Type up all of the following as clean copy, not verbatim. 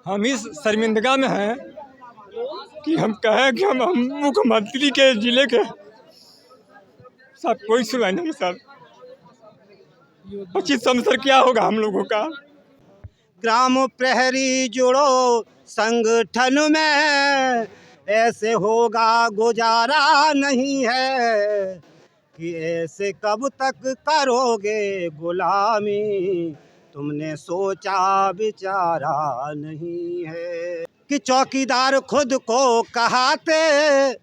हम इस शर्मिंदगा में हैं कि हम कहें कि हम मुख्यमंत्री के जिले के साथ कोई सुनाई नहीं सर। 25 समस्या क्या होगा हम लोगों का। ग्राम प्रहरी जुड़ो संगठन में, ऐसे होगा गुजारा नहीं है कि ऐसे कब तक करोगे गुलामी, तुमने सोचा विचारा नहीं है। कि चौकीदार खुद को कहाते,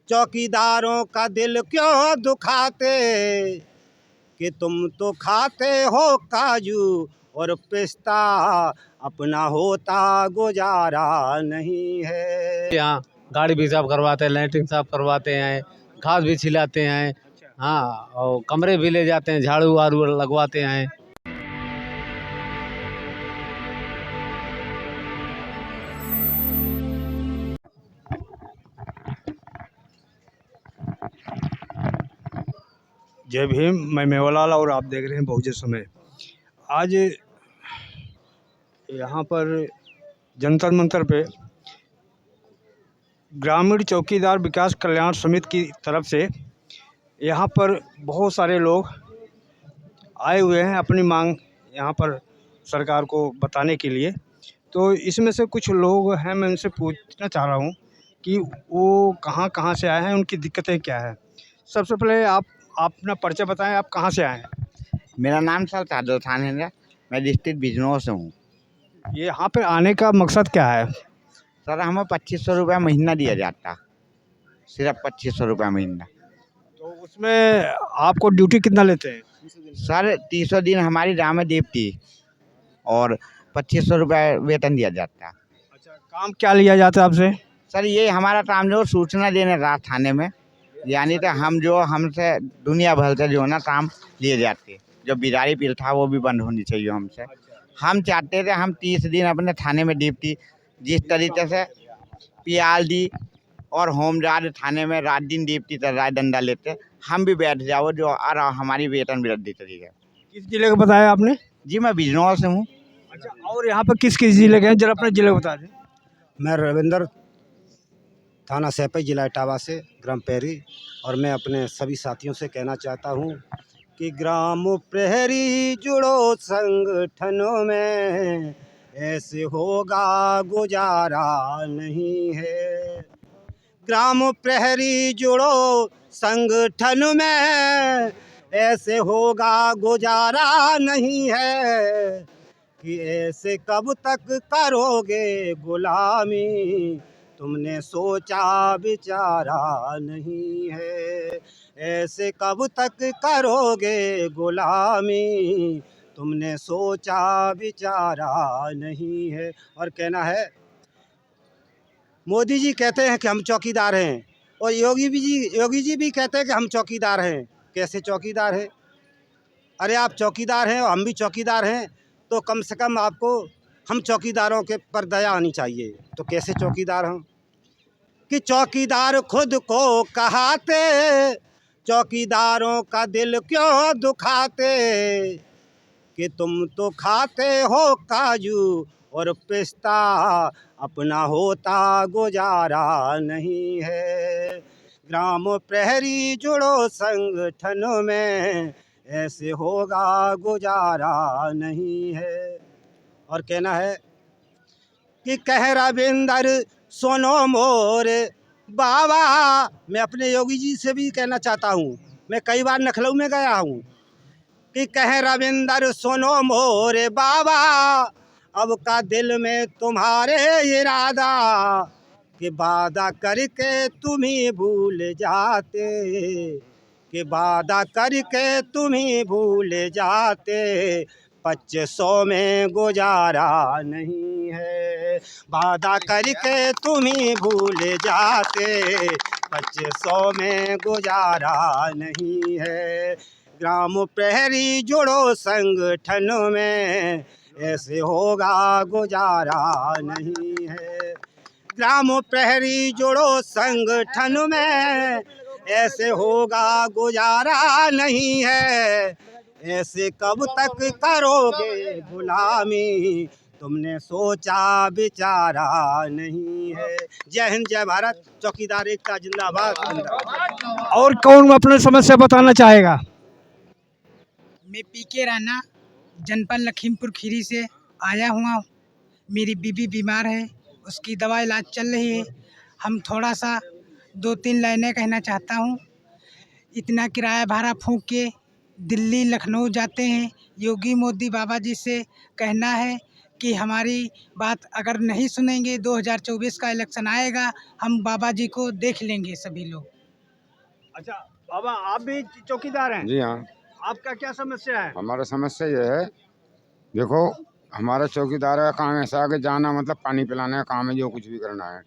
चौकीदारों का दिल क्यों दुखाते, कि तुम तो खाते हो काजू और पिस्ता, अपना होता गुजारा नहीं है। यहाँ गाड़ी भी साफ करवाते हैं, लैट्रिन साफ करवाते हैं, घास भी छिलाते हैं। हाँ, और कमरे भी ले जाते हैं, झाड़ू वाड़ू लगवाते हैं। जय भीम। मैं मेवालाल और आप देख रहे हैं बहुजन समय। आज यहाँ पर जंतर मंतर पे ग्रामीण चौकीदार विकास कल्याण समिति की तरफ से यहाँ पर बहुत सारे लोग आए हुए हैं अपनी मांग यहाँ पर सरकार को बताने के लिए। तो इसमें से कुछ लोग हैं, मैं उनसे पूछना चाह रहा हूँ कि वो कहाँ कहाँ से आए हैं, उनकी दिक्कतें क्या है। सबसे पहले आप अपना परिचय बताएं, आप कहाँ से आए हैं। मेरा नाम सर सादो खान है, मैं डिस्ट्रिक्ट बिजनौर से हूँ। ये यहाँ पे आने का मकसद क्या है। सर हमें 2500 रुपया महीना दिया जाता, सिर्फ 2500 रुपया महीना। तो उसमें आपको ड्यूटी कितना लेते हैं। सर 300 दिन हमारी राम देवती और 2500 रुपया वेतन दिया जाता। अच्छा, काम क्या लिया जाता है आपसे। सर ये हमारा काम जो सूचना देने रहा थाने में, यानी तो हम जो हमसे दुनिया भर से जो है ना काम लिए जाते, जो बिरारी पिल था वो भी बंद होनी चाहिए हमसे। हम चाहते थे हम 30 दिन अपने थाने में ड्यूटी, जिस तरीके से पीआरडी और होमगार्ड थाने में रात दिन ड्यूटी तर राय डंडा लेते, हम भी बैठ जाओ जो और हमारी वेतन वृद्धि तरीके। किस जिले का बताया आपने। जी मैं बिजनौर से हूँ। अच्छा, और यहाँ पर किस किस जिले के हैं, जरा अपने जिले को बता दें। मैं रविंदर, थाना सैपई, जिला इटावा से, ग्राम पैरी। और मैं अपने सभी साथियों से कहना चाहता हूँ कि ग्राम प्रहरी जुड़ो संगठनों में, ऐसे होगा गुजारा नहीं है। ग्राम प्रहरी जुड़ो संगठन में, ऐसे होगा गुजारा नहीं है कि ऐसे कब तक करोगे गुलामी, तुमने सोचा विचारा नहीं है। ऐसे कब तक करोगे गुलामी, तुमने सोचा विचारा नहीं है। और कहना है, मोदी जी कहते हैं कि हम चौकीदार हैं, और योगी जी भी कहते हैं कि हम चौकीदार हैं। कैसे चौकीदार हैं। अरे आप चौकीदार हैं और हम भी चौकीदार हैं, तो कम से कम आपको हम चौकीदारों के पर दया आनी चाहिए। तो कैसे चौकीदार हम। कि चौकीदार खुद को कहाते, चौकीदारों का दिल क्यों दुखाते, कि तुम तो खाते हो काजू और पिस्ता, अपना होता गुजारा नहीं है। ग्राम प्रहरी जुड़ो संगठनों में, ऐसे होगा गुजारा नहीं है। और कहना है कि कह रविंदर सुनो मोर बाबा। मैं अपने योगी जी से भी कहना चाहता हूँ, मैं कई बार लखनऊ में गया हूँ, कि कह रविंदर सुनो मोर बाबा, अब का दिल में तुम्हारे इरादा, कि वादा करके तुम ही भूल जाते, कि वादा करके तुम ही भूल जाते, 2500 में गुजारा नहीं है। वादा करके तुम ही भूल जाते, 2500 में गुजारा नहीं है। ग्राम प्रहरी जुड़ो संगठन में, ऐसे होगा गुजारा नहीं है। ग्राम प्रहरी जुड़ो संगठन में, ऐसे होगा गुजारा नहीं है। ऐसे कब तक करोगे गुलामी, तुमने सोचा विचारा नहीं है। जय हिंद, जय भारत, चौकीदार एकता जिंदाबाद जिंदाबाद। और कौन अपनी समस्या बताना चाहेगा? मैं पीके राणा जनपद लखीमपुर खीरी से आया हुआ हूँ। मेरी बीबी बीमार है, उसकी दवा इलाज चल रही है। हम थोड़ा सा 2-3 लाइनें कहना चाहता हूँ। इतना किराया भाड़ा फूंक के दिल्ली लखनऊ जाते हैं। योगी मोदी बाबा जी से कहना है कि हमारी बात अगर नहीं सुनेंगे, 2024 का इलेक्शन आएगा, हम बाबा जी को देख लेंगे सभी लोग। अच्छा बाबा, आप भी चौकीदार हैं? जी हाँ, आपका क्या समस्या है? हमारा समस्या ये है, देखो हमारा चौकीदार का काम ऐसा है कि जाना मतलब पानी पिलाने का काम है, जो कुछ भी करना है।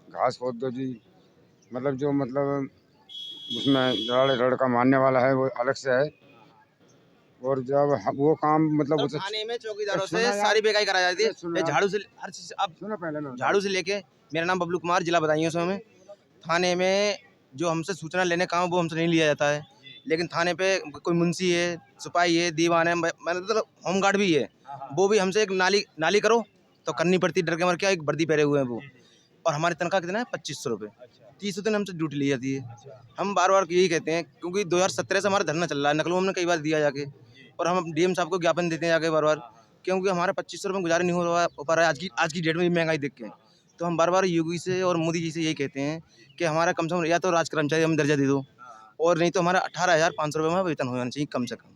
घास खोद दो जी, मतलब जो मतलब उसमें रड़ का मारने वाला है वो अलग से है। और जब वो काम मतलब उसे थाने में चौकीदारों से सुना यार, सारी बेकाई कराई जाती है। सुना। झाड़ू से हर चीज, अब सुनो पहले मैं झाड़ू से लेके, मेरा नाम बबलू कुमार, जिला बदायूं से। हमें थाने में जो हमसे सूचना लेने का काम वो हमसे नहीं लिया जाता है। लेकिन थाने पे कोई मुंशी है, सिपाही है, दीवान है, मतलब होमगार्ड भी है, वो भी हमसे एक नाली करो तो करनी पड़ती, डर के मर क्या, एक वर्दी पहने हुए हैं वो। और हमारी तनख्वाह कितना है? 2500 रुपये। 30 दिन हमसे ड्यूटी ली जाती है। हम बार बार यही कहते हैं, क्योंकि 2017 से हमारा धरना चल रहा है। नकलों हमने कई बार दिया जाके, और हम डीएम साहब को ज्ञापन देते हैं जाके बार बार, क्योंकि हमारे 2500 रुपये गुजारा नहीं हो पा रहा है आज की डेट में महंगाई देख के। तो हम बार बार योगी से और मोदी जी से यही कहते हैं कि हमारा कम से कम या तो राज कर्मचारी हम दर्जा दे दो, और नहीं तो हमारा 18,500 रुपये में वेतन हो जाना चाहिए कम से कम।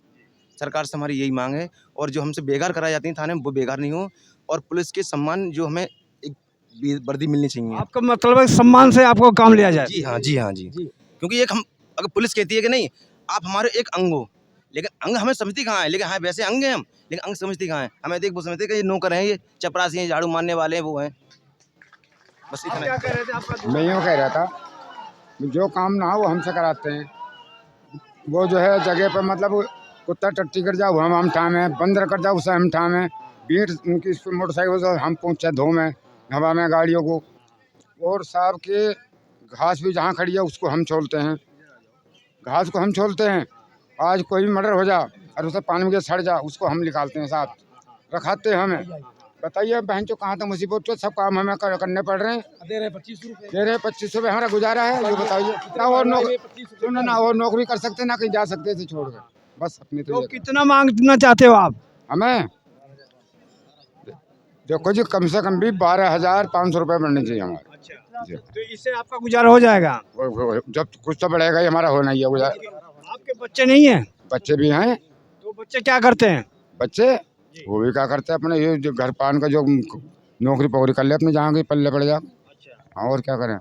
सरकार से हमारी यही मांग है। और जो हमसे बेकार कराई जाती है थाने में, वो बेकार नहीं हो, और पुलिस के सम्मान जो हमें एक वर्दी मिलनी चाहिए। आपका मतलब है सम्मान से आपको काम लिया जाए? जी हाँ, जी हाँ, जी। क्योंकि एक हम, अगर पुलिस कहती है कि नहीं आप हमारे एक अंग हो, लेकिन अंग हमें समझती कहाँ है? लेकिन हाँ वैसे अंग हैं हम, लेकिन अंग समझती कहाँ है? हमें देख वो समझते कि ये नौकर हैं, ये चपरासी हैं, झाड़ू मारने वाले हैं, वो हैं। बस इतना। क्या कह रहे थे आपका? मैं यूँ कह रहा था, जो काम ना हो वो हमसे कराते हैं। वो जो है जगह पर मतलब कुत्ता टट्टी कर जाओ हम ठामे, बंदर कर जाओ उसे हम ठामे, भीड़ उनकी मोटरसाइकिल से हम पहुँचे धोमें हवा में गाड़ियों को। और साहब के घास भी जहाँ खड़ी है उसको हम छोलते हैं, घास को हम छोलते हैं। आज कोई भी मर्डर हो जा और उसे पानी में सड़ जा, उसको हम निकालते हैं, साथ रखाते हैं हमें। बताइए बहन चो कहाँ तक मुसीबत चो, सब काम हमें करने पड़ रहे हैं। दे रहे 25 रुपये। दे रहे 25 रुपये, हमारा गुजारा है, ये बताइए। ना और सुनो ना और नौकरी कर सकते ना कहीं जा सकते इसे छोड़ कर, बस अपनी तो तो कितना मांगना चाहते हो आप? हमें देखो जी कम से कम भी 12,500 रुपये बनने चाहिए हमारे। जी। तो इससे आपका गुजारा हो जाएगा? जब कुछ तो बढ़ेगा ही, हमारा होना ही है गुजारा। आपके बच्चे नहीं हैं? बच्चे भी हैं। तो बच्चे क्या करते हैं? बच्चे वो भी क्या करते हैं, अपने ये जो घर पान का जो नौकरी पकड़ी कर ले अपने, जहाँ की पल्ले पड़ जा। और क्या करें?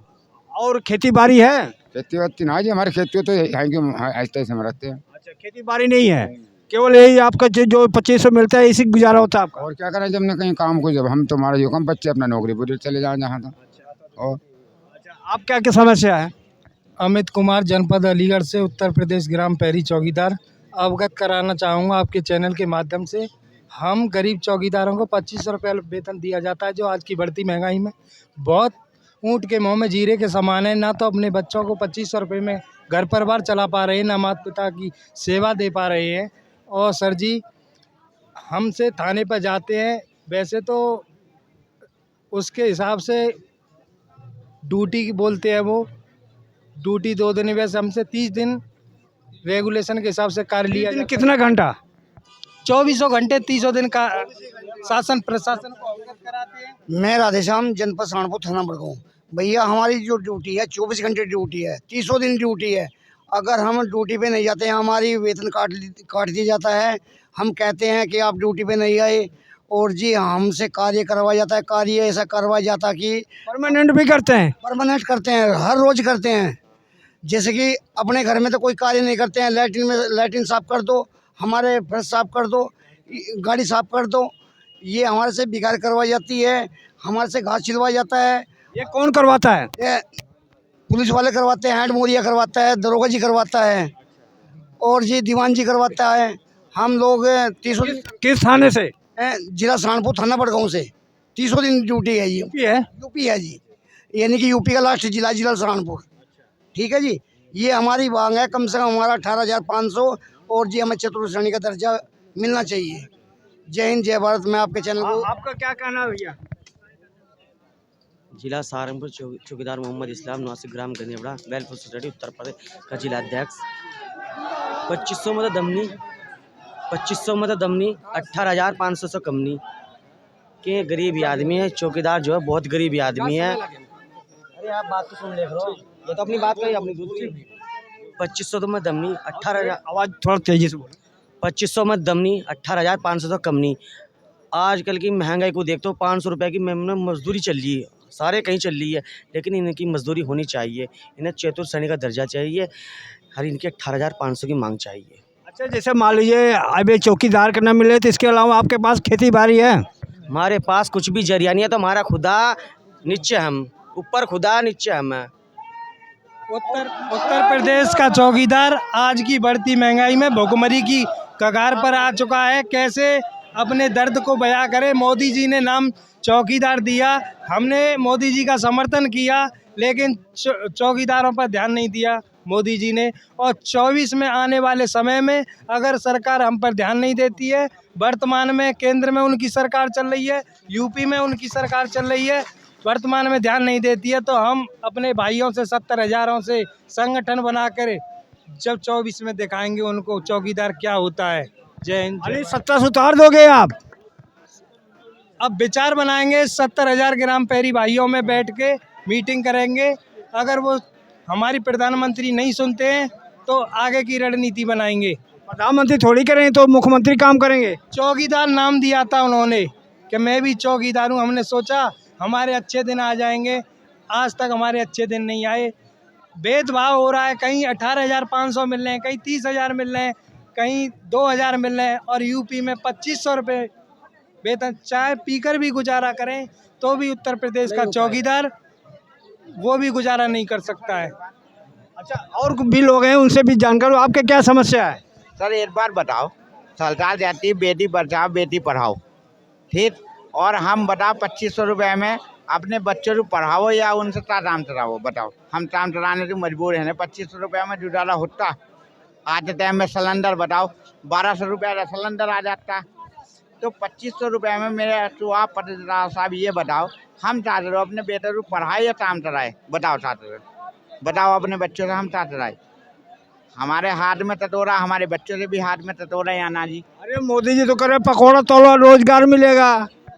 और खेती बाड़ी है? खेती वेती ना जी, हमारी खेती तो यहाँ की ऐसे ऐसे में रहते हैं। अच्छा, खेती बाड़ी नहीं है, केवल यही आपका जो 2500 मिलता है इसी गुजारा होता है आपका? और क्या करें, जब न कहीं काम को, जब हम तुम्हारा जो कम बच्चे अपना नौकरी पूरी चले जाए जहाँ तक। और आप क्या क्या समस्या है? अमित कुमार, जनपद अलीगढ़ से, उत्तर प्रदेश, ग्राम पैरी चौकीदार। अवगत कराना चाहूँगा आपके चैनल के माध्यम से, हम गरीब चौकीदारों को 2500 रुपये वेतन दिया जाता है, जो आज की बढ़ती महंगाई में बहुत ऊँट के मुँह में जीरे के समान है। ना तो अपने बच्चों को 2500 रुपये में घर परिवार चला पा रहे हैं, ना माता पिता की सेवा दे पा रहे हैं। और सर जी, हमसे थाने पर जाते हैं, वैसे तो उसके हिसाब से ड्यूटी बोलते हैं, वो ड्यूटी 2 दिन, वैसे हमसे 30 दिन रेगुलेशन के हिसाब से कार्य लिया जाता है। कितना घंटा? 24 घंटे 30 दिन का शासन प्रशासन को अवगत कराते हैं। मैं राधेश्याम, जनपद सहारनपुर, थाना बड़गांव। भैया हमारी जो ड्यूटी है 24 घंटे ड्यूटी है, 30 दिन ड्यूटी है। अगर हम ड्यूटी पे नहीं जाते हैं, हमारी वेतन काट दिया जाता है। हम कहते हैं कि आप ड्यूटी पे नहीं आए, और जी हमसे कार्य करवाया जाता है। कार्य ऐसा करवाया जाता कि परमानेंट भी करते हैं? परमानेंट करते हैं, हर रोज़ करते हैं। जैसे कि अपने घर में तो कोई कार्य नहीं करते हैं, लैट्रिन साफ़ कर दो, हमारे फ्रेश साफ़ कर दो, गाड़ी साफ़ कर दो, ये हमारे से बिगाड़ करवाई जाती है। हमारे से घास छिलवाया जाता है। ये कौन करवाता है? ये पुलिस वाले करवाते हैं, हेड मोरिया करवाता है, दरोगा जी करवाता है, और जी दीवान जी करवाता है। हम लोग 30 दिन किस थाने से? जिला सहारनपुर, थाना बड़गांव से 30 दिन ड्यूटी है। ये यूपी है जी, यानी कि यूपी का लास्ट जिला सहारनपुर। ठीक है जी, ये हमारी मांग है, कम से कम हमारा 18,500, और जी हमें चतुर्थ श्रेणी का दर्जा मिलना चाहिए। जय हिंद जय भारत। मैं आपके चैनल को आपका क्या कहना है भैया? जिला सहारनपुर चौकीदार मोहम्मद इस्लाम निवासी ग्राम गनेबड़ा वेलफेयर सोसाइटी उत्तर प्रदेश का जिला अध्यक्ष। 2500 मतलब दमनी 18,500 से कमनी के गरीब आदमी है। चौकीदार जो है बहुत गरीब आदमी है। अरे आप बात तो सुन ले रहे हो, ये तो अपनी बात कही अपनी दूसरी। 2500 तो मैं दमनी 18,000 आवाज़ थोड़ा तेजी से बोलो। 2500 में दमनी 18,500 से कमनी। आजकल की महंगाई को देखते हो, 500 रुपये की मजदूरी चल रही है, सारे कहीं चल रही है, लेकिन इनकी मजदूरी होनी चाहिए। इन्हें चतुर्थ श्रेणी का दर्जा चाहिए, हर इनके 18,500 की मांग चाहिए। अच्छा, जैसे मान लीजिए अब चौकीदार का न मिले तो इसके अलावा आपके पास खेती बाड़ी है? हमारे पास कुछ भी जरिया नहीं है, तो हमारा खुदा नीचे हम, ऊपर खुदा नीचे हम है। उत्तर प्रदेश का चौकीदार आज की बढ़ती महंगाई में भुखमरी की कगार पर आ चुका है। कैसे अपने दर्द को बयां करे। मोदी जी ने नाम चौकीदार दिया, हमने मोदी जी का समर्थन किया, लेकिन चौकीदारों पर ध्यान नहीं दिया मोदी जी ने। और 24 में आने वाले समय में अगर सरकार हम पर ध्यान नहीं देती है, वर्तमान में केंद्र में उनकी सरकार चल रही है, यूपी में उनकी सरकार चल रही है, वर्तमान में ध्यान नहीं देती है, तो हम अपने भाइयों से 70,000 से संगठन बनाकर जब 24 में दिखाएंगे उनको चौकीदार क्या होता है। जय हिंद। अरे सत्ता से उतार दोगे आप? अब विचार बनाएंगे, 70,000 ग्राम पैरी भाइयों में बैठ के मीटिंग करेंगे। अगर वो हमारी प्रधानमंत्री नहीं सुनते हैं तो आगे की रणनीति बनाएंगे। प्रधानमंत्री थोड़ी करेंगे तो मुख्यमंत्री काम करेंगे। चौकीदार नाम दिया था उन्होंने कि मैं भी चौकीदार हूँ। हमने सोचा हमारे अच्छे दिन आ जाएंगे, आज तक हमारे अच्छे दिन नहीं आए। भेदभाव हो रहा है, कहीं 18,500 मिल रहे हैं, कहीं 30,000 मिल रहे हैं, कहीं 2,000 मिल रहे हैं, और यूपी में 2500 रुपये वेतन। चाय पीकर भी गुजारा करें तो भी उत्तर प्रदेश का चौकीदार वो भी गुजारा नहीं कर सकता है। अच्छा, और भी लोग हैं उनसे भी जानकर लो, आपके क्या समस्या है? सर एक बार बताओ, सरकार जाती है बेटी बचाओ बेटी पढ़ाओ, ठीक, और हम बताओ 2500 रुपये में अपने बच्चों को पढ़ाओ या उनसे टाइम चलाओ। बताओ, हम टाइम चलाने को मजबूर हैं। 2500 रुपये में जुटाला होता, आज के टाइम में सिलेंडर बताओ 1200 रुपये का सिलेंडर आ जाता। तो 2500 रुपये में मेरे तो आप साहब ये बताओ, हम चाहते रहो अपने बेटे को पढ़ाए या टाइम चलाए? बताओ छात्र, बताओ अपने बच्चों से हम चाहते चलाए? हमारे हाथ में टटोरा, हमारे बच्चों से भी हाथ में टटोरा या ना जी। अरे मोदी जी तो करे पकौड़ा तोड़ा रोजगार मिलेगा।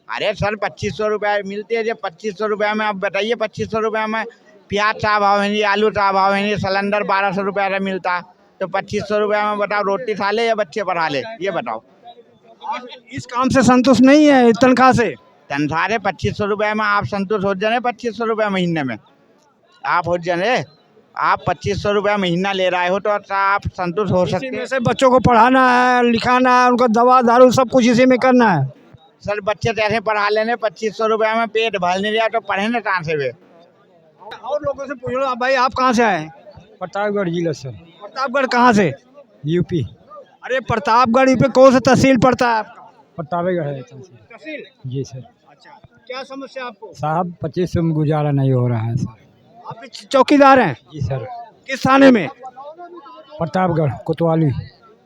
अरे सर 2500 रुपये मिलते हैं जब 2500 रुपये में आप बताइए 2500 रुपये में प्याज का भाव है नहीं, आलू का भाव है नहीं, सिलेंडर 1200 रुपये का मिलता, तो 2500 रुपये में बताओ रोटी खा ले या बच्चे पढ़ा ले? ये बताओ। इस काम से संतुष्ट नहीं है तनख्वाह से? तनख्वाह 2500 रुपये में आप संतुष्ट हो जाए? 2500 रुपये महीने में आप हो जाए? आप 2500 रुपये महीना ले रहे हो तो आप संतुष्ट हो सकते हैं? से बच्चों को पढ़ाना है, लिखाना है, उनको दवा दारू सब कुछ इसी में करना है। सर बच्चे तो ऐसे पढ़ा लेने 2500 रुपये में पेट भर नहीं रहा तो पढ़े ना कहाँ से वे? और लोगों से पूछ लो। भाई आप कहाँ से आए? प्रतापगढ़ जिला सर। प्रतापगढ़ कहाँ से? यूपी। अरे प्रतापगढ़ पे कौन सा तहसील पड़ता है आपका? प्रतापगढ़ है तहसील? जी सर। अच्छा, क्या समस्या आपको? साहब 2500 में गुजारा नहीं हो रहा है सर। आप चौकीदार हैं? जी सर। किस थाने में? प्रतापगढ़ कोतवाली।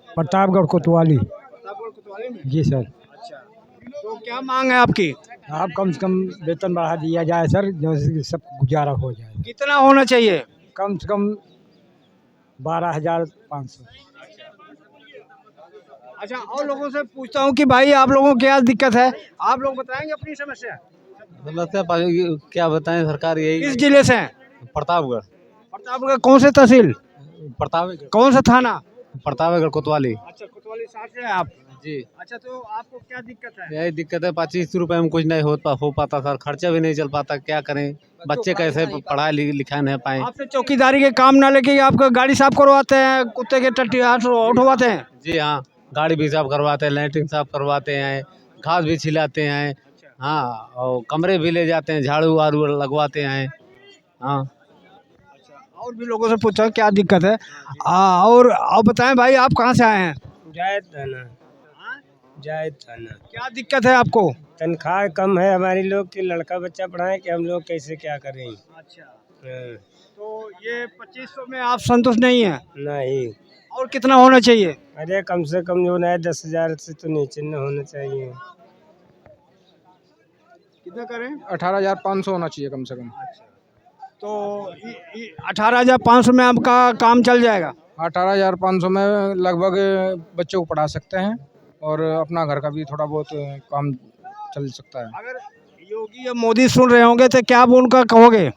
प्रतापगढ़ कोतवाली। जी सर। अच्छा, तो क्या मांग है आपकी? आप कम से कम वेतन बढ़ा दिया जाए सर, जो सब गुजारा हो जाए। कितना होना चाहिए? कम से कम 12,500। अच्छा, और लोगों से पूछता हूँ कि भाई आप लोगों को क्या दिक्कत है, आप लोग बताएंगे अपनी समस्या? क्या बताएं, सरकार यही। किस जिले से हैं? प्रतापगढ़। प्रतापगढ़ कौन से तहसील? प्रतापगढ़। कौन सा थाना? प्रतापगढ़ कोतवाली। अच्छा, कोतवाली साथ से हैं आप? जी। अच्छा, तो आपको क्या दिक्कत है? यही दिक्कत है, 25 रुपए में कुछ नहीं हो पाता सर, खर्चा भी नहीं चल पाता, क्या करें, बच्चे कैसे पढ़ाई लिखाई नहीं पाए। आपसे चौकीदारी के काम ना लेके आपको गाड़ी साफ करवाते हैं, कुत्ते के टट्टी हाथ उठवाते हैं? जी हाँ, गाड़ी भी साफ करवाते हैं, लैट्रिन साफ करवाते हैं, घास भी छिलाते हैं, हाँ, और कमरे भी ले जाते हैं, झाड़ू वाड़ू लगवाते हैं। हाँ, और भी लोगों से पूछा क्या दिक्कत है। और आप बताएं भाई, आप कहाँ से आए हैं? जायद थाना। जायद थाना। क्या दिक्कत है आपको? तनख्वाह कम है हमारी लोग की, लड़का बच्चा पढ़ाएं कि हम लोग कैसे क्या करें। अच्छा, तो ये 2500 में आप संतुष्ट नहीं हैं? नहीं, और कितना होना चाहिए? अरे कम से कम जो है 10,000 से तो नीचे न होना चाहिए। कितना करें? 18,500 होना चाहिए कम से कम। तो 18,500 में आपका काम चल जाएगा? 18,500 में लगभग बच्चों को पढ़ा सकते हैं और अपना घर का भी थोड़ा बहुत काम चल सकता है। अगर योगी या मोदी सुन रहे होंगे तो क्या आप उनका कहोगे?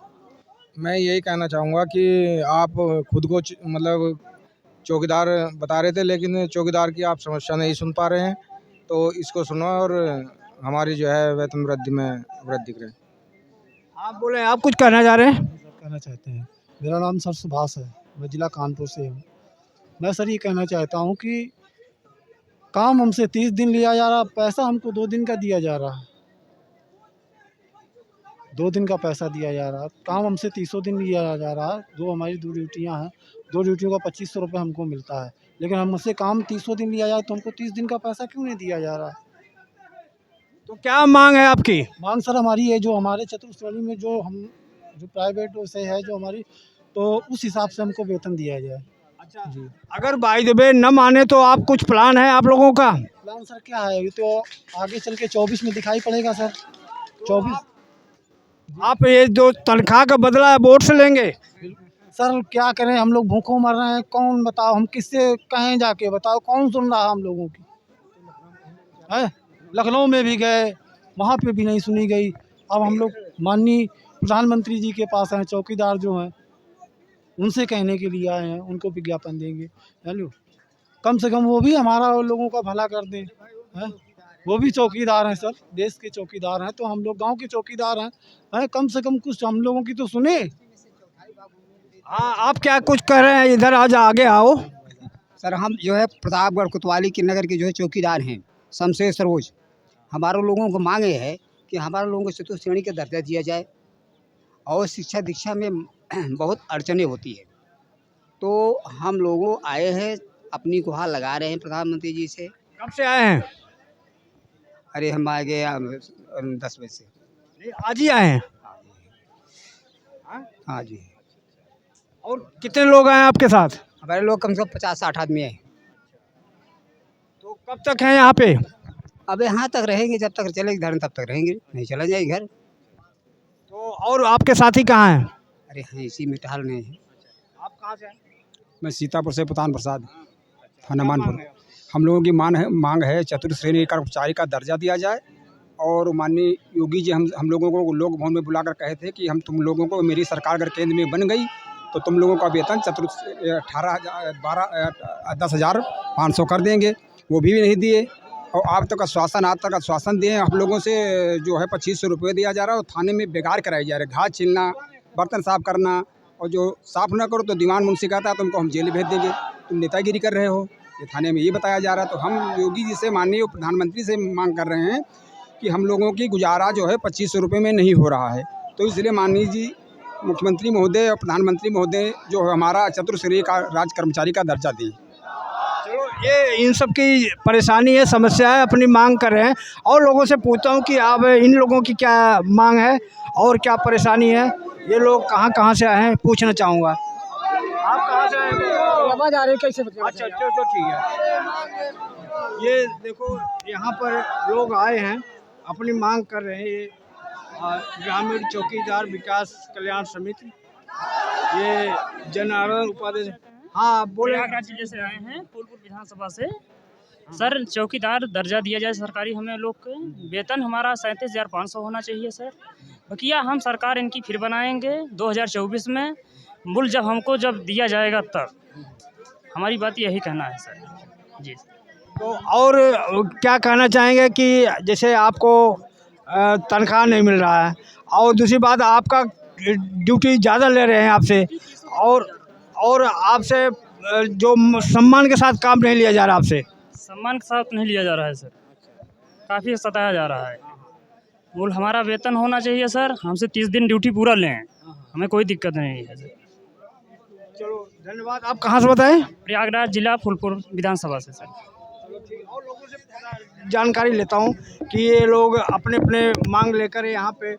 मैं यही कहना चाहूँगा कि आप खुद को मतलब चौकीदार बता रहे थे, लेकिन चौकीदार की आप समस्या नहीं सुन पा रहे हैं, तो इसको सुनो और हमारी जो है वेतन वृद्धि में वृद्धि करें। आप बोले, आप कुछ कहना चाह रहे हैं? कहना चाहते हैं। मेरा नाम सर सुभाष है, मैं ज़िला कानपुर से हूँ। मैं सर ये कहना चाहता हूँ कि काम हमसे 30 दिन लिया जा रहा, पैसा हमको 2 दिन का दिया जा रहा है। 2 दिन का पैसा दिया जा रहा है, काम हमसे 300 दिन लिया जा रहा है। जो हमारी 2 ड्यूटियाँ हैं, 2 ड्यूटियों का 2500 रुपये हमको मिलता है, लेकिन हमसे काम 300 दिन लिया जाए तो हमको 30 दिन का पैसा क्यों नहीं दिया जा रहा है? तो क्या मांग है आपकी? मांग सर हमारी है, जो हमारे चतुर्थ श्रेणी में जो प्राइवेट से है जो हमारी, तो उस हिसाब से हमको वेतन दिया जाए। अच्छा जी। अगर बाय द वे न माने तो आप कुछ प्लान है आप लोगों का? प्लान सर क्या है, ये तो आगे चल के 24 में दिखाई पड़ेगा सर। 24 आप ये जो तनख्वाह का बदला है वोट से लेंगे? सर क्या करें, हम लोग भूखों मर रहे हैं। कौन बताओ, हम किससे कहें जाके, बताओ कौन सुन रहा हम लोगों की है? लखनऊ में भी गए, वहाँ पे भी नहीं सुनी गई। अब हम लोग माननीय प्रधानमंत्री जी के पास हैं, चौकीदार जो हैं उनसे कहने के लिए आए हैं, उनको विज्ञापन देंगे। हेलो, कम से कम वो भी हमारा और लोगों का भला कर दें, हैं? वो भी चौकीदार हैं सर, देश के चौकीदार हैं, तो हम लोग गांव के चौकीदार हैं, कम से कम कुछ हम लोगों की तो सुने। हाँ, आप क्या कुछ कह रहे हैं? इधर आज आगे आओ। सर हम जो है प्रतापगढ़ कोतवाली के नगर के जो है चौकीदार हैं, शमशेर सरोज। हमारे लोगों को मांगे है कि हमारे लोगों को चतुर्थ श्रेणी का दर्जा दिया जाए, और शिक्षा दीक्षा में बहुत अड़चनें होती है। तो हम लोगों आए हैं, अपनी गुहार लगा रहे हैं प्रधानमंत्री जी से। कब से आए हैं? अरे हम आ गए 10 बजे से। नहीं, आज ही आए हैं? हाँ जी। और कितने लोग आए आपके साथ? हमारे लोग कम से कम 50-60 आदमी हैं। तो कब तक हैं यहाँ पे? अब यहाँ तक रहेंगे, जब तक चलेगी धर्म तब तक रहेंगे, नहीं चला जाए घर। तो और आपके साथी कहाँ हैं? अरे हाँ, इसी में टहल रहे हैं। आप कहाँ से हैं? मैं सीतापुर से प्रधान प्रसाद, थाना मानपुर। हम लोगों की मांग है चतुर्थ श्रेणी कर्मचारी का दर्जा दिया जाए, और माननीय योगी जी हम लोगों को लोक भवन में बुलाकर कहे थे कि हम तुम लोगों को, मेरी सरकार अगर केंद्र में बन गई तो तुम लोगों का वेतन 10,500 कर देंगे। वो भी नहीं दिए, और आप तक आश्वासन दिए। हम लोगों से जो है 2500 रुपये दिया जा रहा है, और थाने में बेकार कराई जा रही है। घास छीलना, बर्तन साफ करना, और जो साफ़ ना करो तो दीवान मुंशी कहता है तुमको हम जेल भेज देंगे, तुम नेतागिरी कर रहे हो। ये थाने में ये बताया जा रहा है। तो हम योगी जी से, माननीय प्रधानमंत्री से मांग कर रहे हैं कि हम लोगों की गुजारा जो है 2500 रुपये में नहीं हो रहा है। तो इसलिए माननीय जी मुख्यमंत्री महोदय और प्रधानमंत्री महोदय जो हमारा चतुर्थ श्रेणी का राज्य कर्मचारी का दर्जा दें। चलो, ये इन सब की परेशानी है, समस्या है, अपनी मांग कर रहे हैं। और लोगों से पूछता हूँ कि आप इन लोगों की क्या मांग है और क्या परेशानी है। ये लोग कहाँ से आए हैं पूछना चाहूँगा। आप कहाँ से आए हैं? आवाज़ आ रही है, कैसे बताएं? अच्छा, तो ठीक है। ये देखो, यहाँ पर लोग आए हैं, अपनी मांग कर रहे हैं। ये ग्रामीण चौकीदार विकास कल्याण समिति, ये जनार्दन उपाध्याय। हाँ बोले। प्रयागराज जिले से आए हैं, फूलपुर विधानसभा से। सर चौकीदार दर्जा दिया जाए सरकारी, हमें लोग को वेतन हमारा 37,500 होना चाहिए सर। बकिया हम सरकार इनकी फिर बनाएंगे 2024 में, मूल जब दिया जाएगा तब। हमारी बात यही कहना है सर जी। तो और क्या कहना चाहेंगे कि जैसे आपको तनख्वाह नहीं मिल रहा है, और दूसरी बात आपका ड्यूटी ज़्यादा ले रहे हैं आपसे, और आपसे जो सम्मान के साथ काम नहीं लिया जा रहा, आपसे सम्मान के साथ नहीं लिया जा रहा है सर, काफ़ी सताया जा रहा है। मूल हमारा वेतन होना चाहिए सर, हमसे 30 दिन ड्यूटी पूरा लें, हमें कोई दिक्कत नहीं है सर। चलो धन्यवाद। आप कहाँ से बताएं? प्रयागराज जिला फूलपुर विधानसभा से सर। और लोगों से जानकारी लेता हूँ कि ये लोग अपने अपने मांग लेकर यहाँ पे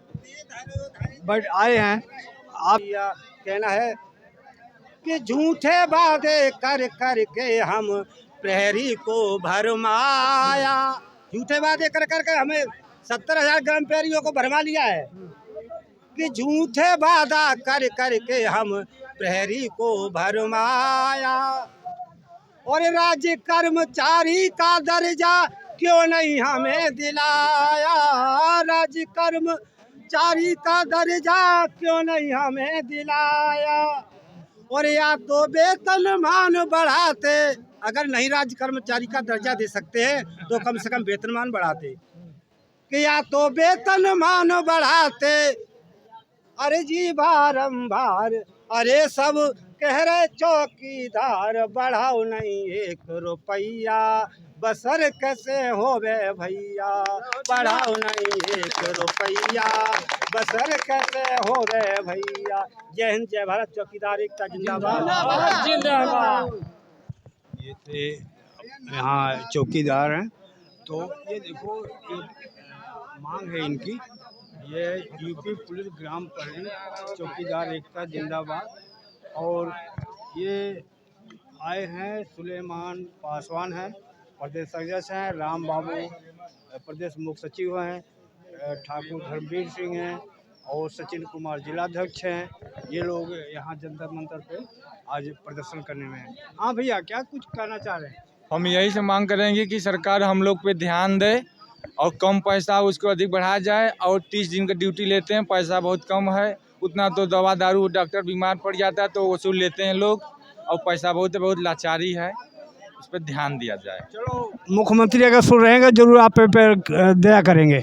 बैठ आए हैं। आप कहना है कि झूठे वादे कर कर के हम प्रहरी को भरमाया, झूठे वादे कर कर के हमें 70,000 ग्राम प्रहरियों को भरमा लिया है कि झूठे वादा कर कर के हम प्रहरी को भरमाया। और राज्य कर्मचारी का दर्जा क्यों नहीं हमें दिलाया, राज्य कर्मचारी का दर्जा क्यों नहीं हमें दिलाया। और या तो वेतनमान बढ़ाते, अगर नहीं राज्य कर्मचारी का दर्जा दे सकते हैं तो कम से कम वेतनमान बढ़ाते, कि या तो वेतनमान बढ़ाते। अरे जी बारंबार अरे सब कह रहे चौकीदार बढ़ाओ नहीं 1 रुपया, बसर कैसे होवे भैया, बढ़ाओ नहीं 1 रुपया, बसर कैसे होवे भैया। जय हिंद, जय भारत, चौकीदार एकता जिंदाबाद जिंदाबाद। ये थे यहाँ चौकीदार हैं। तो ये देखो, ये मांग है इनकी, ये यूपी पुलिस ग्राम प्रहरी चौकीदार एकता जिंदाबाद। और ये आए हैं सुलेमान पासवान हैं, प्रदेश सदस्य हैं, राम बाबू प्रदेश मुख्य सचिव हैं, ठाकुर धर्मवीर सिंह हैं और सचिन कुमार जिलाध्यक्ष हैं। ये लोग यहाँ जंतर मंतर पे आज प्रदर्शन करने में हैं। हाँ भैया, क्या कुछ कहना चाह रहे हैं? हम यही से मांग करेंगे कि सरकार हम लोग पे ध्यान दे और कम पैसा उसको अधिक बढ़ाया जाए। और 30 दिन का ड्यूटी लेते हैं, पैसा बहुत कम है, उतना तो दवा दारू, डॉक्टर बीमार पड़ जाता है तो वसूल लेते हैं लोग, और पैसा बहुत लाचारी है, उस पर ध्यान दिया जाए। चलो, मुख्यमंत्री अगर सुन रहेंगे जरूर आप पे दया करेंगे।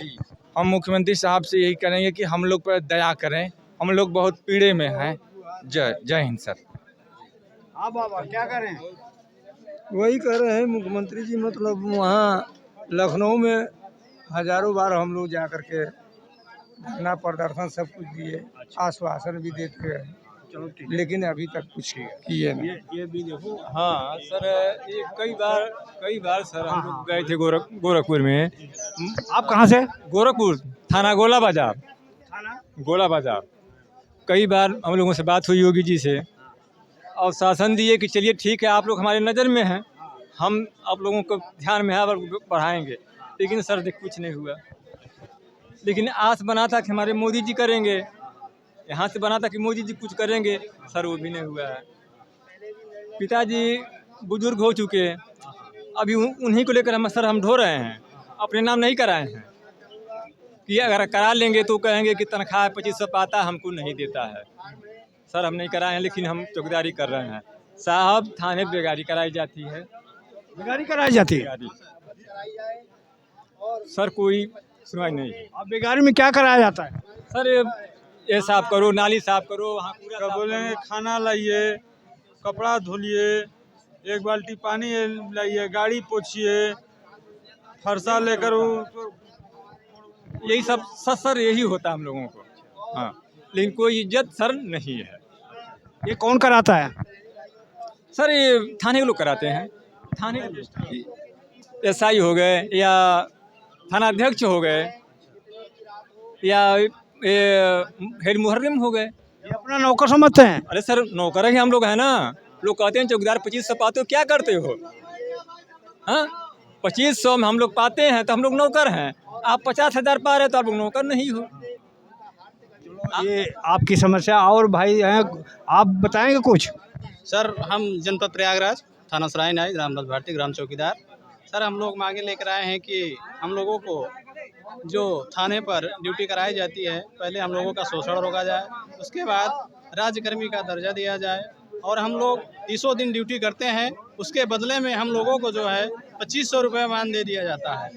हम मुख्यमंत्री साहब से यही करेंगे कि हम लोग पर दया करें, हम लोग बहुत पीड़े में हैं। जय हिंद सर। हाँ बाबा, क्या करें? वही कह रहे हैं मुख्यमंत्री जी, मतलब वहाँ लखनऊ में हजारों बार हम लोग जा कर के धरना प्रदर्शन सब कुछ दिए, आश्वासन भी देते हैं, चलो ठीक, लेकिन अभी तक कुछ किए नहीं। ये भी देखो। हाँ सर, ये कई बार सर हम लोग गए थे गोरखपुर में। आप कहाँ से? गोरखपुर थाना गोला बाजार, गोला बाजार। कई बार हम लोगों से बात हुई योगी जी से और शासन दिए कि चलिए ठीक है, आप लोग हमारे नज़र में हैं, हम आप लोगों को ध्यान में बढ़ाएंगे। लेकिन सर कुछ नहीं हुआ। लेकिन आस बना था कि हमारे मोदी जी करेंगे, यहाँ से बना था कि मोदी जी कुछ करेंगे, सर वो भी नहीं हुआ है। पिताजी बुजुर्ग हो चुके, अभी उन्हीं को लेकर हम ढो रहे हैं, अपने नाम नहीं कराए हैं कि अगर करा लेंगे तो कहेंगे कि तनख्वाह 2500 पाता, हमको नहीं देता है। सर हम नहीं कराए हैं, लेकिन हम चौकीदारी कर रहे हैं। साहब थाने बेगारी कराई जाती है, बेगारी कराई जाती है सर, कोई सुनवाई नहीं। अब बेगारी में क्या कराया जाता है? सर ये साफ करो, नाली साफ करो, वहाँ पूरा बोलेंगे खाना लाइए, कपड़ा धोलिए, 1 बाल्टी पानी लाइए, गाड़ी पोछिए, फरसा लेकर यही सब सर यही होता है हम लोगों को। हाँ, लेकिन कोई इज्जत सर नहीं है। ये कौन कराता है? सर ये थाने के लोग कराते हैं, थाने SI हो गए या थानाध्यक्ष हो गए या हेड मुहर्रिम हो गए, ये अपना नौकर समझते हैं। अरे सर नौकर ही हम लोग हैं ना। लोग कहते हैं चौकीदार 2500 पाते हो, क्या करते हो? हाँ, 2500 में हम लोग पाते हैं तो हम लोग नौकर हैं। आप 50,000 पा रहे तो आप लोग नौकर नहीं हो। ये आपकी समस्या। और भाई हैं, आप बताएंगे कुछ? सर हम जनपद प्रयागराज थाना सराय नाई रामदास भारती ग्राम चौकीदार। सर हम लोग मांगे लेकर आए हैं कि हम लोगों को जो थाने पर ड्यूटी कराई जाती है, पहले हम लोगों का शोषण रोका जाए, उसके बाद राज्यकर्मी का दर्जा दिया जाए। और हम लोग 30 दिन ड्यूटी करते हैं, उसके बदले में हम लोगों को जो है 2500 रुपये मान दे दिया जाता है।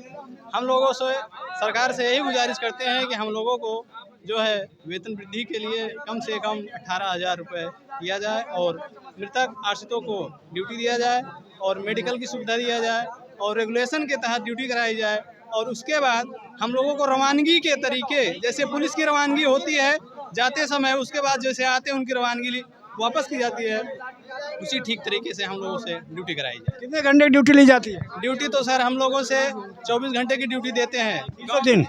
हम लोगों से सरकार से यही गुजारिश करते हैं कि हम लोगों को जो है वेतन वृद्धि के लिए कम से कम 18,000 रुपये दिया जाए और मृतक आश्रितों को ड्यूटी दिया जाए और मेडिकल की सुविधा दिया जाए और रेगुलेशन के तहत ड्यूटी कराई जाए। और उसके बाद हम लोगों को रवानगी के तरीके, जैसे पुलिस की रवानगी होती है जाते समय, उसके बाद जैसे आते हैं उनकी रवानगी वापस की जाती है, उसी ठीक तरीके से हम लोगों से ड्यूटी कराई जाए। कितने घंटे ड्यूटी ली जाती है? ड्यूटी तो सर हम लोगों से 24 घंटे की ड्यूटी देते हैं। 300 दिन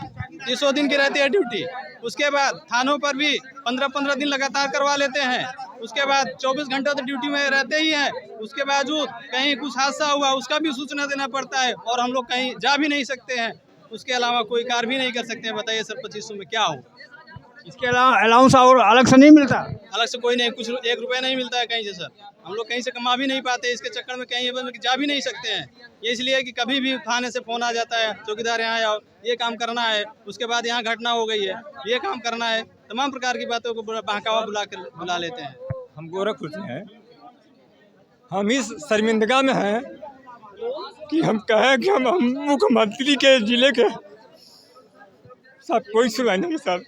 300 दिन की रहती है ड्यूटी। उसके बाद थानों पर भी 15-15 दिन लगातार करवा लेते हैं। उसके बाद 24 घंटे तो ड्यूटी में रहते ही हैं। उसके बावजूद कहीं कुछ हादसा हुआ उसका भी सूचना देना पड़ता है और हम लोग कहीं जा भी नहीं सकते हैं। उसके अलावा कोई कार्य भी नहीं कर सकते हैं। बताइए सर 2500 में क्या हो? इसके अलावा अलाउंस और अलग से नहीं मिलता? अलग से कोई नहीं, कुछ 1 रुपया नहीं मिलता है कहीं से सर। हम लोग कहीं से कमा भी नहीं पाते, इसके चक्कर में कहीं जा भी नहीं सकते हैं। ये इसलिए कि कभी भी थाने से फोन आ जाता है, चौकीदार यहाँ आओ, ये काम करना है, उसके बाद यहाँ घटना हो गई है, ये काम करना है, तमाम प्रकार की बातों को बहकावा बुला लेते हैं। हम गोरखपुर से हैं, हम इस शर्मिंदगा में हैं कि हम कहें कि हम मुख्यमंत्री के जिले के सब कोई सुनाई नहीं सर।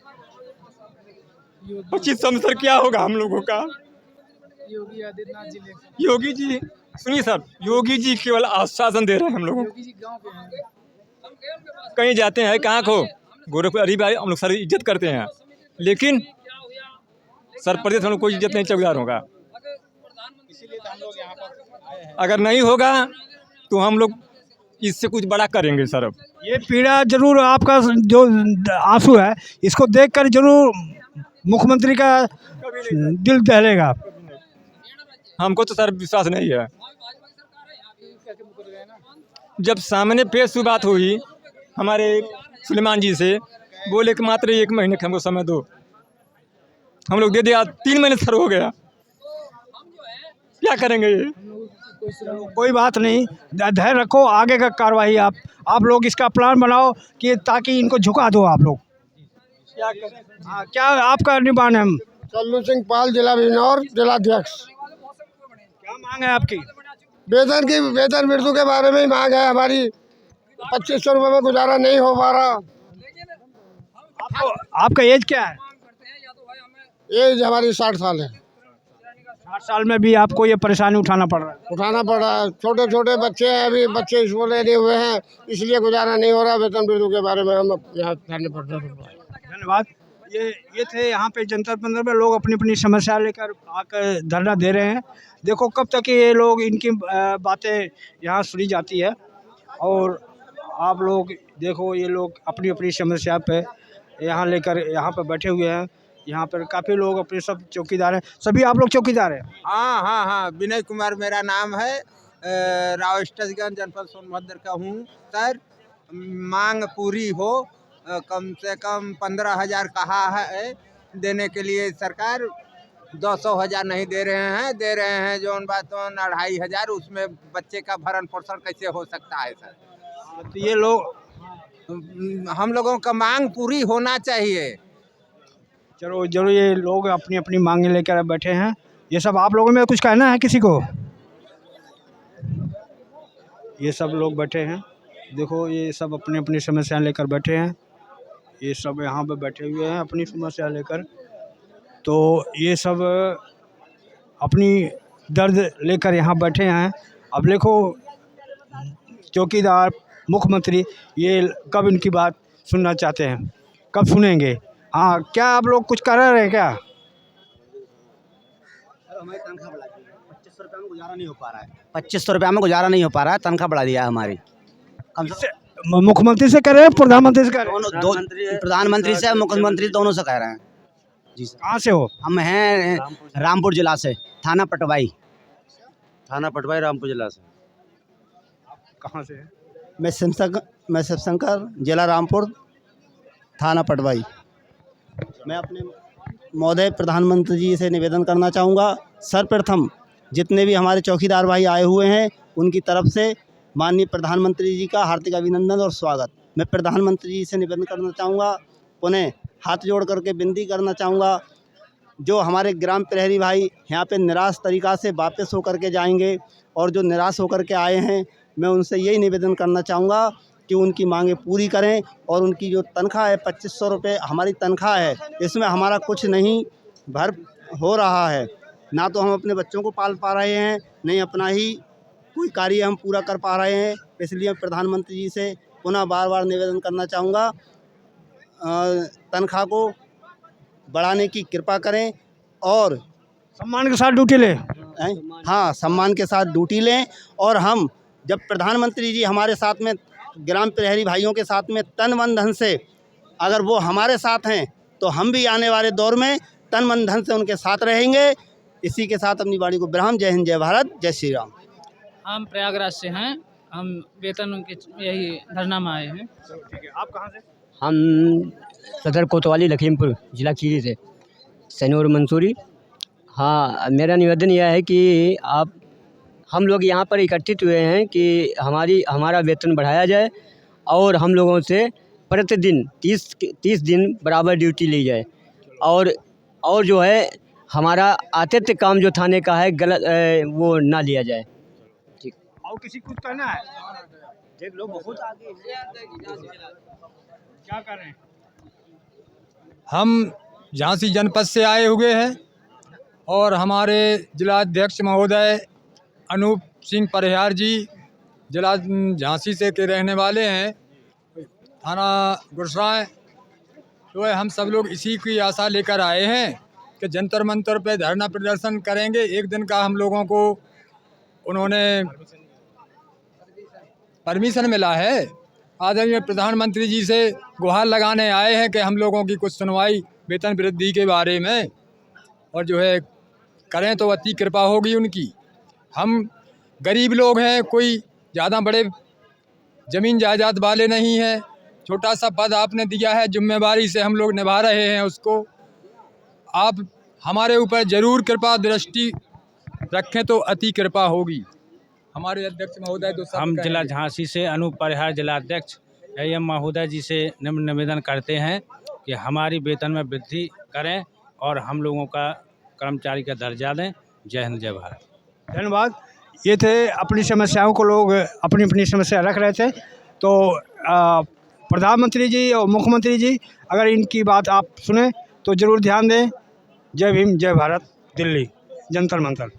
2500 में सर क्या होगा हम लोगों का? योगी आदित्यनाथ जिले योगी जी सुनिए सर, योगी जी केवल आश्वासन दे रहे हैं हम लोगों को। कहीं जाते हैं कहाँ को गोरखपुर अरी भाई हम लोग सर इज्जत करते हैं, लेकिन सर प्रदेश हम लोग कोई इज्जत नहीं चौकीदार होगा। इसीलिए तो हम लोग यहाँ पर आए हैं। अगर नहीं होगा तो हम लोग इससे कुछ बड़ा करेंगे सर। अब ये पीड़ा जरूर आपका जो आंसू है इसको देखकर जरूर मुख्यमंत्री का दिल दहलेगा। हमको तो सर विश्वास नहीं है। जब सामने पेश हुई बात हुई हमारे सुलेमान जी से, बोले कि मात्र 1 महीने का हमको समय दो। हम लोग दे दिया, 3 महीने सर हो गया, क्या करेंगे ये? कोई बात नहीं, धैर्य रखो, आगे का कार्रवाई आप लोग इसका प्लान बनाओ कि ताकि इनको झुका दो आप लोग। क्या आपका निबान है? चल्लू सिंह पाल, जिला बिजनौर, जिलाध्यक्ष। क्या मांग है आपकी? वेतन वृद्धि के बारे में ही मांग है हमारी। 2500 रुपये में गुजारा नहीं हो पा रहा। आपका एज क्या है? एज हमारी 60 साल है। 60 साल में भी आपको ये परेशानी उठाना पड़ रहा है? उठाना पड़ रहा है। छोटे छोटे बच्चे हैं, अभी बच्चे स्कूल नहीं हुए हैं, इसलिए गुजारा नहीं हो रहा। वेतन वृद्धि के बारे में हम यहाँ करने पड़ रहे हैं। धन्यवाद। ये थे यहाँ पे जनता मंदिर में लोग अपनी अपनी समस्या लेकर आकर धरना दे रहे हैं। देखो कब तक ये लोग इनकी बातें यहाँ सुनी जाती है। और आप लोग देखो ये लोग अपनी अपनी समस्या पे यहाँ लेकर यहाँ पे बैठे हुए हैं। यहाँ पर काफ़ी लोग अपने सब चौकीदार हैं। सभी आप लोग चौकीदार हैं? हाँ, विनय कुमार मेरा नाम है, रावस्टगंज जनपद सोनभद्र का हूँ सर। मांग पूरी हो, कम से कम 15,000 कहा है देने के लिए सरकार। 200,000 नहीं दे रहे हैं जो बात 2,500। उसमें बच्चे का भरण पोषण कैसे हो सकता है सर? तो ये लोग हम लोगों का मांग पूरी होना चाहिए। चलो जरूर, ये लोग अपनी अपनी मांगे लेकर बैठे हैं। ये सब आप लोगों में कुछ कहना है किसी को? ये सब लोग बैठे हैं, देखो ये सब अपनी अपनी समस्या लेकर बैठे हैं। ये सब यहाँ पे बैठे हुए हैं अपनी समस्या लेकर। तो ये सब अपनी दर्द लेकर यहाँ बैठे हैं। अब देखो चौकीदार, मुख्यमंत्री ये कब इनकी बात सुनना चाहते हैं, कब सुनेंगे? हाँ, क्या आप लोग कुछ कर रहे हैं क्या? हमारी तनख्वाह बढ़ा दी है। 2500 रुपये में गुजारा नहीं हो पा रहा है। 2500 रुपये में गुजारा नहीं हो पा रहा है, तनख्वाह बढ़ा दिया है हमारी। कम से मुख्यमंत्री से कह रहे हैं, प्रधानमंत्री से कह रहे हैं? प्रधानमंत्री से, मुख्यमंत्री दोनों से कह रहे हैं जी। कहाँ से हो? हम हैं रामपुर जिला से, थाना पटवाई। रामपुर जिला से। कहाँ से है? मैं शिवशंकर, जिला रामपुर, थाना पटवाई। मैं अपने महोदय प्रधानमंत्री जी से निवेदन करना चाहूँगा। सर्वप्रथम जितने भी हमारे चौकीदार भाई आए हुए हैं उनकी तरफ से माननीय प्रधानमंत्री जी का हार्दिक अभिनंदन और स्वागत। मैं प्रधानमंत्री जी से निवेदन करना चाहूँगा, पुनः हाथ जोड़ करके विनती करना चाहूँगा, जो हमारे ग्राम प्रहरी भाई यहाँ पे निराश तरीक़ा से वापस होकर के जाएंगे और जो निराश होकर के आए हैं, मैं उनसे यही निवेदन करना चाहूँगा कि उनकी मांगें पूरी करें। और उनकी जो तनख्वाह है 2500 रुपये हमारी तनख्वाह है, इसमें हमारा कुछ नहीं भर हो रहा है। ना तो हम अपने बच्चों को पाल पा रहे हैं, नहीं अपना ही कोई कार्य हम पूरा कर पा रहे हैं। इसलिए प्रधानमंत्री जी से पुनः बार बार निवेदन करना चाहूँगा, तनख्वाह को बढ़ाने की कृपा करें और सम्मान के साथ ड्यूटी लें। हाँ, सम्मान के साथ ड्यूटी लें। और हम जब प्रधानमंत्री जी हमारे साथ में ग्राम प्रहरी भाइयों के साथ में तन मन धन से अगर वो हमारे साथ हैं तो हम भी आने वाले दौर में तन मन धन से उनके साथ रहेंगे। इसी के साथ अपनी वाणी को विराम। जय हिंद, जय भारत, जय श्री राम। हम प्रयागराज से हैं, हम वेतन के यही धरना में आए हैं। ठीक है, आप कहाँ से? हम सदर कोतवाली लखीमपुर जिला खीरी से सैनूर मंसूरी। हाँ, मेरा निवेदन यह है कि हम लोग यहाँ पर इकट्ठित हुए हैं कि हमारा वेतन बढ़ाया जाए और हम लोगों से प्रतिदिन 30 दिन बराबर ड्यूटी ली जाए और जो है हमारा आतिथ्य काम जो थाने का है गलत वो ना लिया जाए। ठीक। और किसी कुछ कहना है? देख लो बहुत आगे क्या कर रहे हैं? हम झांसी जनपद से आए हुए हैं और हमारे जिलाध्यक्ष महोदय अनूप सिंह परिहार जी जिला झांसी से के रहने वाले हैं, थाना गुरसाए। तो हम सब लोग इसी की आशा लेकर आए हैं कि जंतर मंतर पे धरना प्रदर्शन करेंगे। एक दिन का हम लोगों को उन्होंने परमिशन मिला है। आदरणीय प्रधानमंत्री जी से गुहार लगाने आए हैं कि हम लोगों की कुछ सुनवाई वेतन वृद्धि के बारे में और जो है करें तो अति कृपा होगी उनकी। हम गरीब लोग हैं, कोई ज़्यादा बड़े ज़मीन जायदाद वाले नहीं हैं। छोटा सा पद आपने दिया है, जिम्मेवारी से हम लोग निभा रहे हैं उसको। आप हमारे ऊपर ज़रूर कृपा दृष्टि रखें तो अति कृपा होगी। हमारे अध्यक्ष महोदय हम जिला झांसी से अनूप परिहार जिलाध्यक्ष एम महोदय जी से निवेदन करते हैं कि हमारी वेतन में वृद्धि करें और हम लोगों का कर्मचारी का दर्जा दें। जय हिंद, जय भारत। धन्यवाद। ये थे अपनी समस्याओं को लोग अपनी अपनी समस्या रख रहे थे। तो प्रधानमंत्री जी और मुख्यमंत्री जी अगर इनकी बात आप सुने तो ज़रूर ध्यान दें। जय भीम, जय भारत। दिल्ली जंतर मंतर।